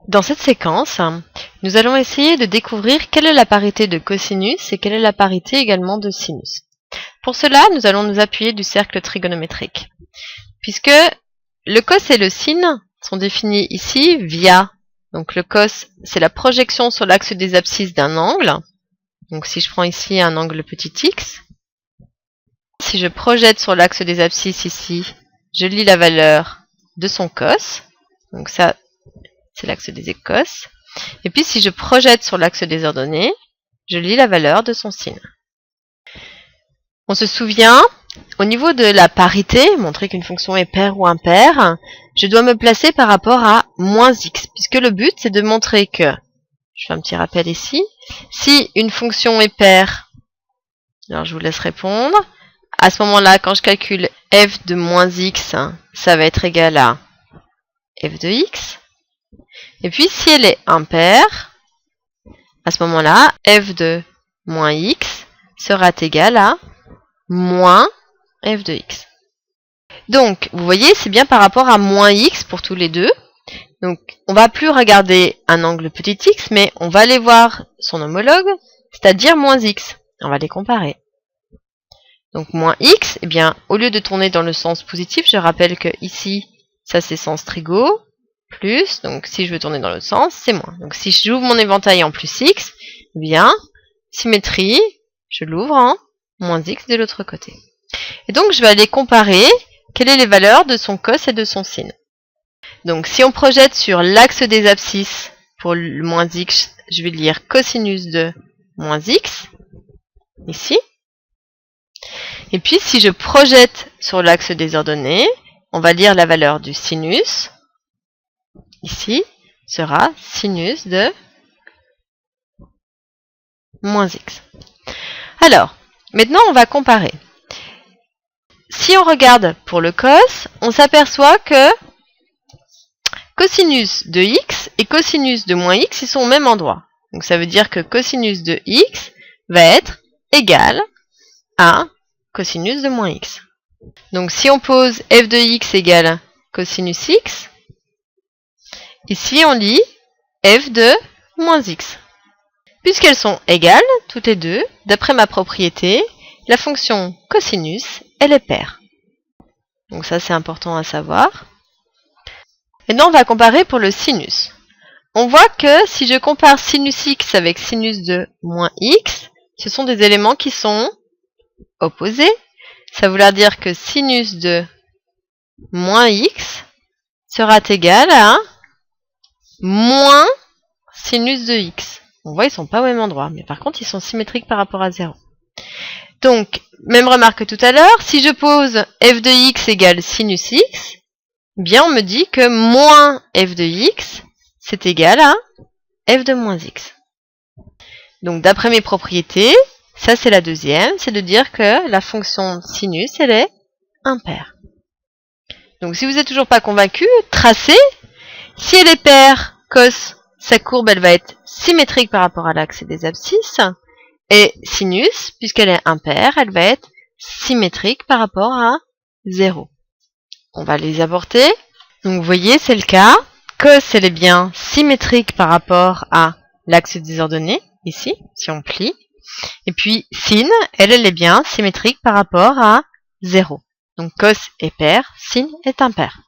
Dans cette séquence, nous allons essayer de découvrir quelle est la parité de cosinus et quelle est la parité également de sinus. Pour cela, nous allons nous appuyer du cercle trigonométrique, puisque le cos et le sin sont définis ici via, donc le cos, c'est la projection sur l'axe des abscisses d'un angle. Donc si je prends ici un angle petit x, si je projette sur l'axe des abscisses ici, je lis la valeur de son cos, donc ça c'est l'axe des cos, et puis si je projette sur l'axe des ordonnées, je lis la valeur de son sin. On se souvient, au niveau de la parité, montrer qu'une fonction est paire ou impaire, je dois me placer par rapport à moins x, puisque le but c'est de montrer que, je fais un petit rappel ici, si une fonction est paire, alors je vous laisse répondre, à ce moment-là, quand je calcule f de moins x, ça va être égal à f de x. Et puis si elle est impaire, à ce moment-là, f de moins x sera égal à moins f de x. Donc, vous voyez, c'est bien par rapport à moins x pour tous les deux. Donc, on va plus regarder un angle petit x, mais on va aller voir son homologue, c'est-à-dire moins x. On va les comparer. Donc, moins x, eh bien, au lieu de tourner dans le sens positif, je rappelle que ici, ça c'est sens trigo, plus, donc si je veux tourner dans l'autre sens, c'est moins. Donc, si j'ouvre mon éventail en plus x, eh bien, symétrie, je l'ouvre en moins x de l'autre côté. Et donc, je vais aller comparer quelles sont les valeurs de son cos et de son sin. Donc, si on projette sur l'axe des abscisses, pour le moins x, je vais lire cosinus de moins x, ici. Et puis, si je projette sur l'axe des ordonnées, on va lire la valeur du sinus, ici, sera sinus de moins x. Alors, maintenant, on va comparer. Si on regarde pour le cos, on s'aperçoit que cosinus de x et cosinus de moins x, ils sont au même endroit. Donc ça veut dire que cosinus de x va être égal à cosinus de moins x. Donc si on pose f de x égale cosinus x, ici on lit f de moins x. Puisqu'elles sont égales, toutes les deux, d'après ma propriété, la fonction cosinus, elle est paire. Donc ça c'est important à savoir. Maintenant on va comparer pour le sinus. On voit que si je compare sinus x avec sinus de moins x, ce sont des éléments qui sont opposés. Ça veut dire que sinus de moins x sera égal à moins sinus de x. On voit, ils ne sont pas au même endroit, mais par contre, ils sont symétriques par rapport à 0. Donc, même remarque que tout à l'heure, si je pose f de x égale sinus x, bien on me dit que moins f de x, c'est égal à f de moins x. Donc, d'après mes propriétés, ça c'est la deuxième, c'est de dire que la fonction sinus, elle est impaire. Donc, si vous n'êtes toujours pas convaincu, tracez. Si elle est paire, cos, sa courbe, elle va être symétrique par rapport à l'axe des abscisses. Et sinus, puisqu'elle est impaire, elle va être symétrique par rapport à 0. On va les apporter. Donc vous voyez, c'est le cas. Cos, elle est bien symétrique par rapport à l'axe des ordonnées, ici, si on plie. Et puis sin, elle est bien symétrique par rapport à 0. Donc cos est paire, sin est impaire.